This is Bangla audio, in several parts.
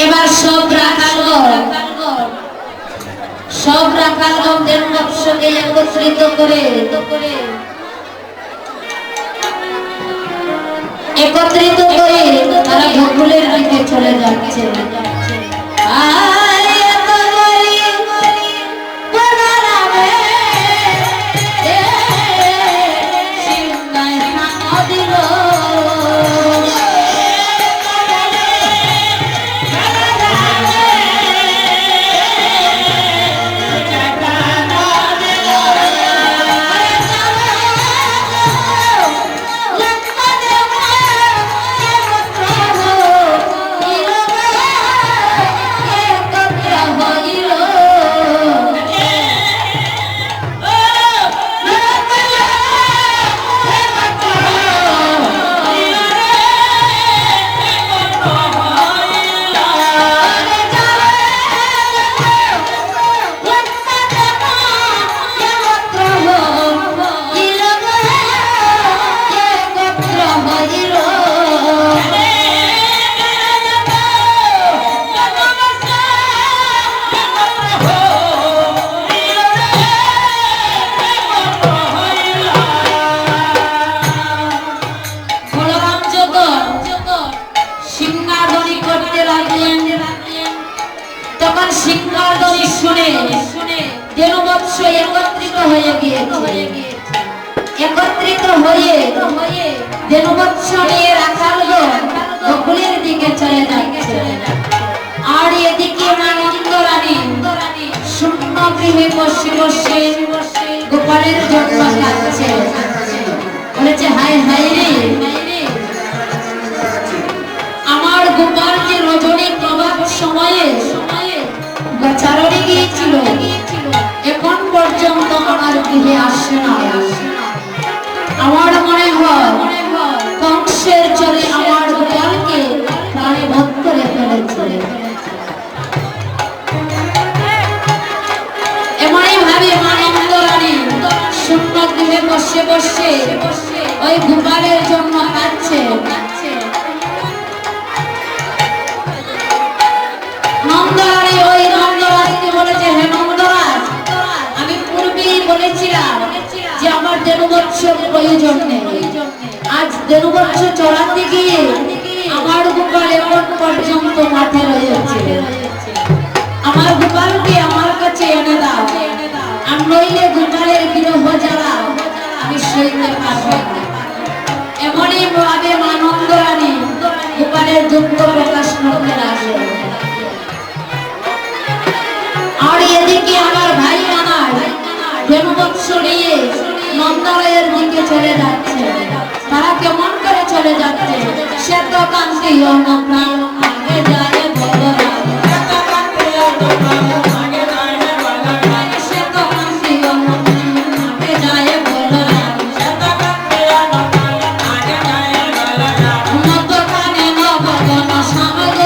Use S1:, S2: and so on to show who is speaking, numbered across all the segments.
S1: এবার সব রাখালগণদের মৎস্যকে একত্রিত করে তারা গোকুলের দিকে চলে যাচ্ছে। একত্রিত হয়ে দেববৎস নিয়ে রাখালগণ গোকুলের দিকে চলে যাচ্ছে। আর এদিকে মা নন্দরানী শূন্য গৃহে বসে বসে গোপালের জন্য কাঁদছে। বলেছে, হায় হায় রে, আমার গোপাল যে রজনী প্রভাত সময়ে গোচারণে গিয়েছিল, এখন পর্যন্ত আমার গৃহে আসে না। আমার মনে হয় কংসের চলে আমার গোপালকে প্রাণে বধ করে ফেলেছে। এমনই ভাবে মা নন্দরানী শূন্য গৃহে বসে বসে ওই গোপালের জন্য কাঁদছে। নন্দরানী ওই নন্দরাজকে বলেছে, হে নন্দরাজ, আমি পূর্বেই বলেছিলাম যে আমার দেববৎস প্রয়োজন নেই। আজ দেববৎস চড়াতে গিয়ে আমার গোপাল এখন পর্যন্ত মাঠে রয়েছে। আমার গোপালকে আমার কাছে এনে দাও, আর নইলে গোপালের বিরহ জ্বালা আমি সইতে পারব না। এমনই ভাবে মা নন্দরানী গোপালের দুঃখ প্রকাশ করতে লাগলেন। আর এদিকে আমার ভাই আমার দেববৎস নিয়ে নন্দালয়ের দিকে চলে যাচ্ছে। তারা কেমন করে চলে যাচ্ছে? সে তো কান্তি আগে যায় বলরাম, সে তো কান্তি আগে যায় বলরাম, উন্নত কানে নবগণ সামগ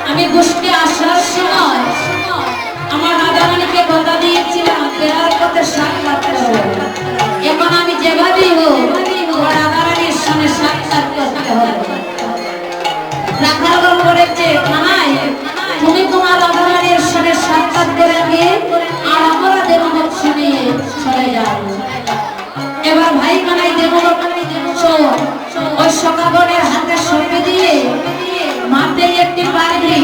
S1: আমি গোষ্ঠী আসার সময় আমার রাধারানীকে কথা দিয়েছিলাম ফেরার পথে সাক্ষাৎ করব। এখন আমি যেভাবেই হোক রাধারানীর সঙ্গে সাক্ষাৎ করতে হবে। রাখালগণ বলেছে, কানাই তুমি তোমার রাধারানীর সঙ্গে সাক্ষাৎ করে নিয়ে আর আমরা দেববৎস নিয়ে চলে যাব। এবার ভাই কানাই দেববৎস ওই সখাগণের হাতে সঁপে দিয়ে মাথায় একটি পাগড়ি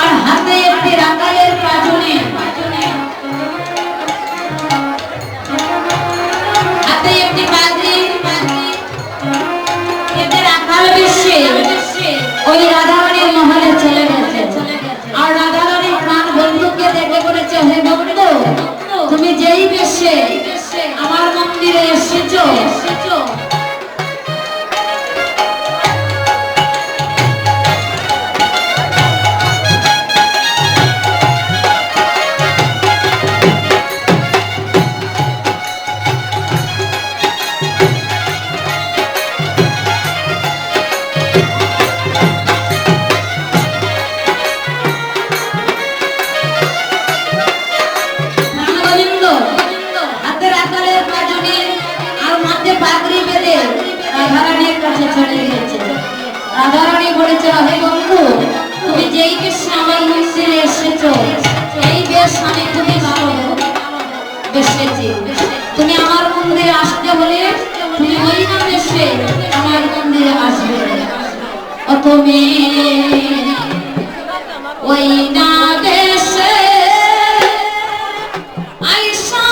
S1: আর হাতে একটি রাখালের পাঁজুনি, হাতে একটি পাগড়ি এতে রাখাল বেশে ওই রাধারানীর মহলে চলে গেছে। আর এসেছো, এই বেশ আমি খুবই ভালো বেসেছি। তুমি আমার মন্দিরে আসতে হলে তুমি ওই না বেশে আমার মন্দিরে আসবে। ও তুমি ওই না বেশে
S2: ওই না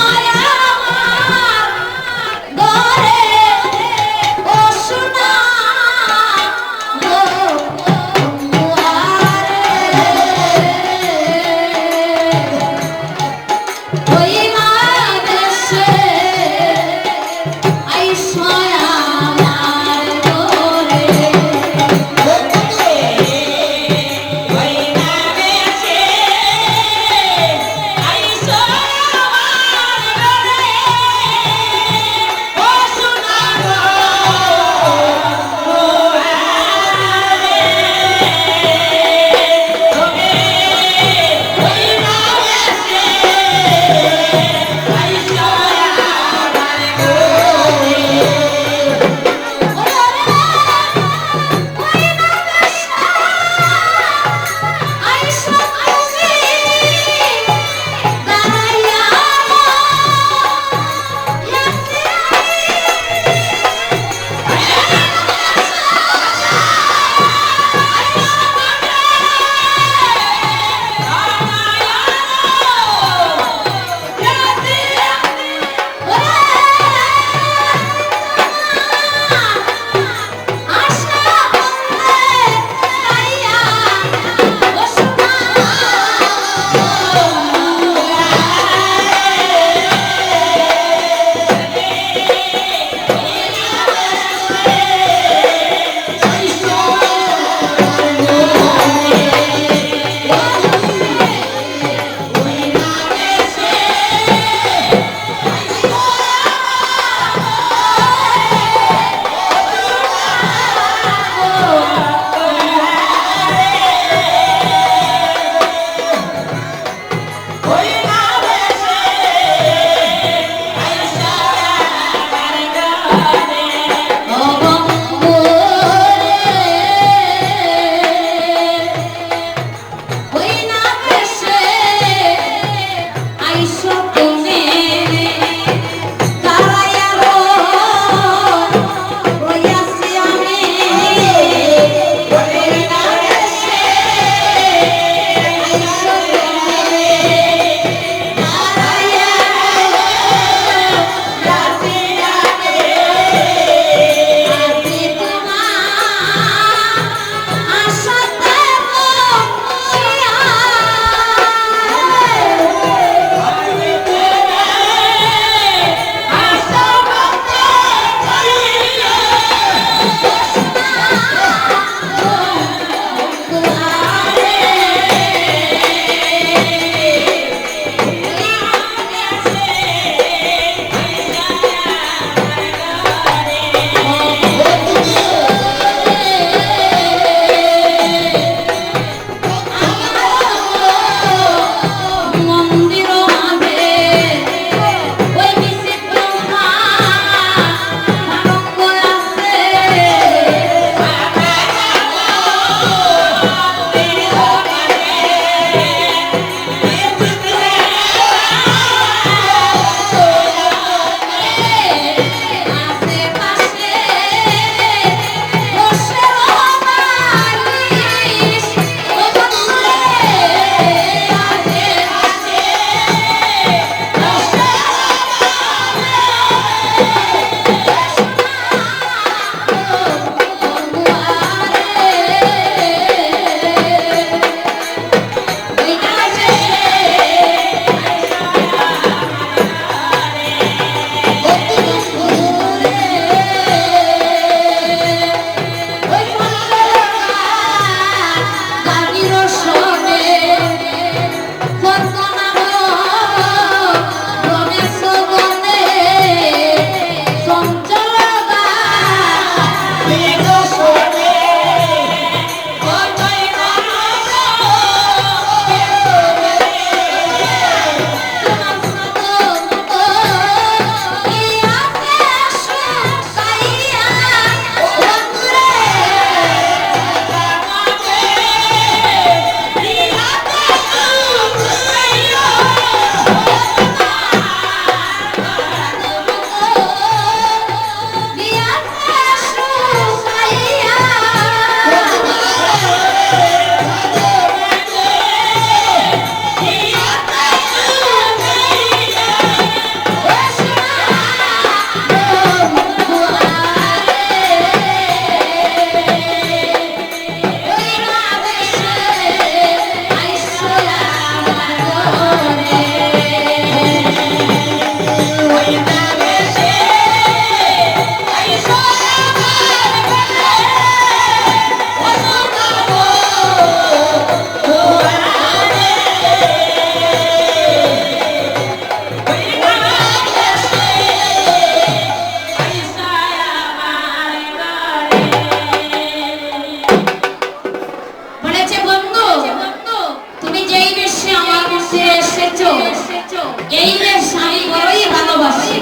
S1: এই বেশ আমি বড়ই ভালোবাসি।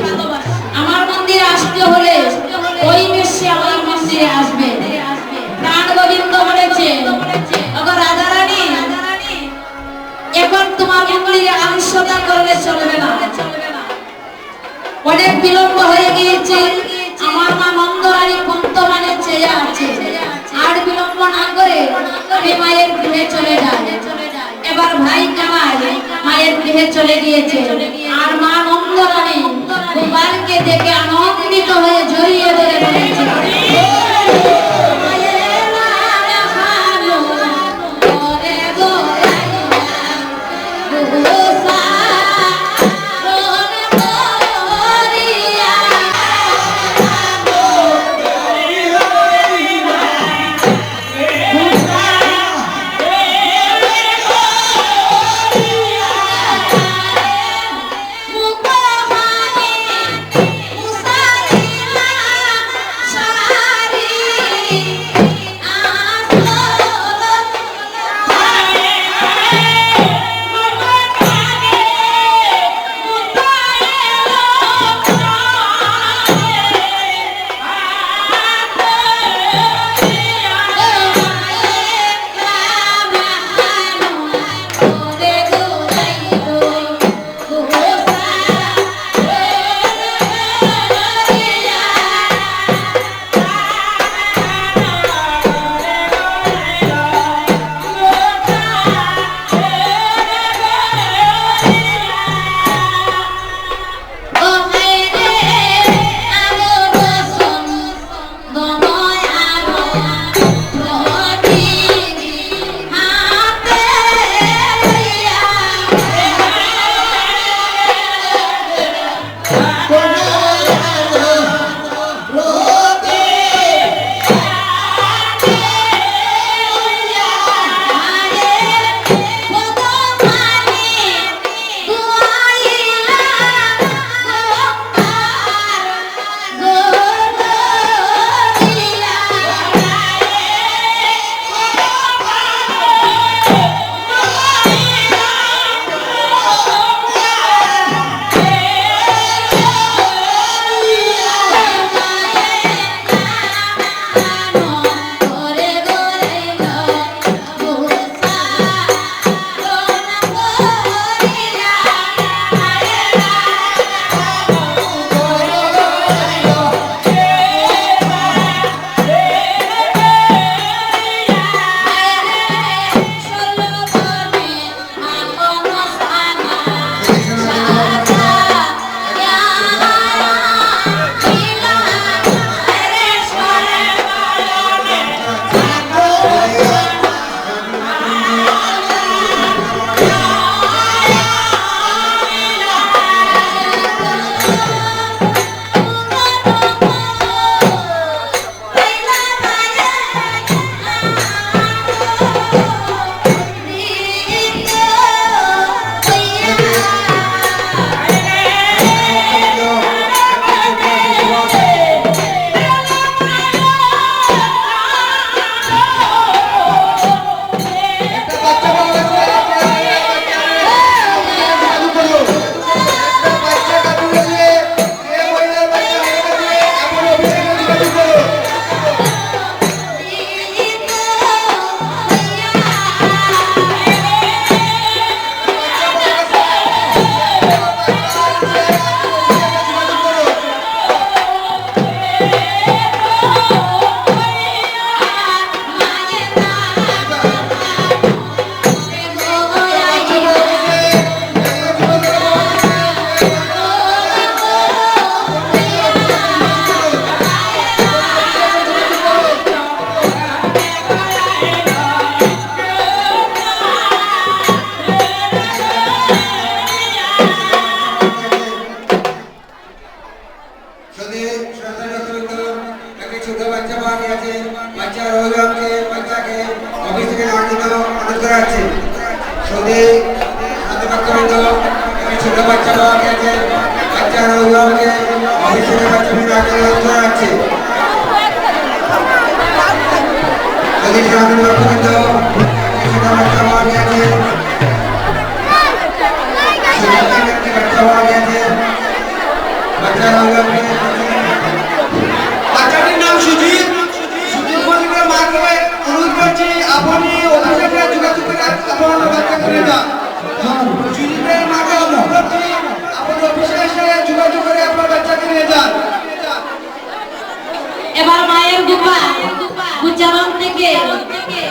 S1: আমার মন্দিরে আসতে হলে ওই বেশে আমার মন্দিরে আসবে। প্রাণ গোবিন্দ বলেছে, ওগো রাধারানী, এখন তোমার মন্দিরে আলস্যতা করলে চলবে না, অনেক বিলম্ব হয়ে গিয়েছে। আমার মা নন্দরানী বর্তমানে চেয়ে আছে, আর বিলম্ব না করে আমি মায়ের গৃহে চলে যাই। এবার ভাই কামাই মায়ের গৃহে চলে গিয়েছে, আর মা নন্দরানী গোপালকে দেখে আনন্দিত হয়ে জড়িয়ে ধরে বলেছে, মুসা থেকে